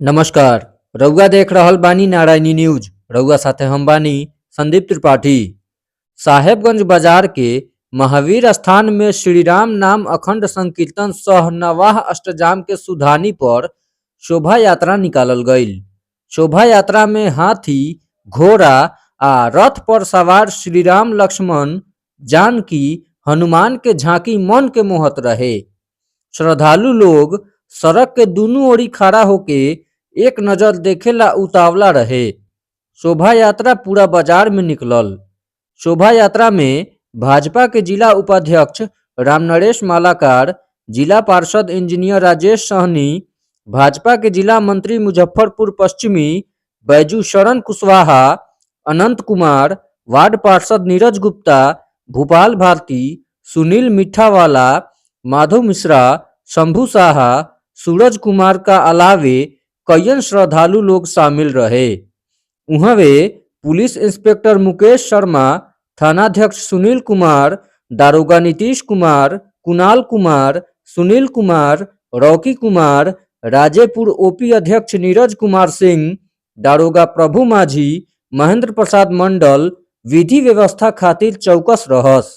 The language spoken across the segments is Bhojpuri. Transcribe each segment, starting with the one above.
नमस्कार। रउआ देख रहल बानी नारायणी न्यूज। रउआ साथे हम बानी संदीप त्रिपाठी। साहेबगंज बाजार के महावीर स्थान में श्री राम नाम अखंड संकीर्तन सह नवाह अष्टजाम के सुधानी पर शोभा यात्रा निकालल गईल। शोभा यात्रा में हाथी, घोड़ा आ रथ पर सवार श्री राम, लक्ष्मण, जानकी, हनुमान के झांकी मन के मोहत रहे। श्रद्धालु लोग सड़क के दोनों ओरी खड़ा होके एक नजर देखेला उतावला रहे। शोभा यात्रा पूरा बाजार में निकलल। शोभा यात्रा में भाजपा के जिला उपाध्यक्ष रामनरेश मालाकार, जिला पार्षद इंजीनियर राजेश सहनी, भाजपा के जिला मंत्री मुजफ्फरपुर पश्चिमी बैजू शरण कुशवाहा, अनंत कुमार, वार्ड पार्षद नीरज गुप्ता, भूपाल भारती, सुनील मिठावाला, माधव मिश्रा, शंभू साहा, सूरज कुमार का अलावे कईयन श्रद्धालु लोग शामिल रहे। उहवे पुलिस इंस्पेक्टर मुकेश शर्मा, थानाध्यक्ष सुनील कुमार, दारोगा नीतीश कुमार, कुणाल कुमार, सुनील कुमार, रॉकी कुमार, राजेपुर ओपी अध्यक्ष नीरज कुमार सिंह, दारोगा प्रभु माझी, महेंद्र प्रसाद मंडल विधि व्यवस्था खातिर चौकस रहस।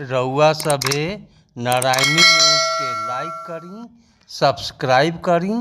रउआ सभे नारायणी न्यूज के लाइक करी, सब्सक्राइब करी।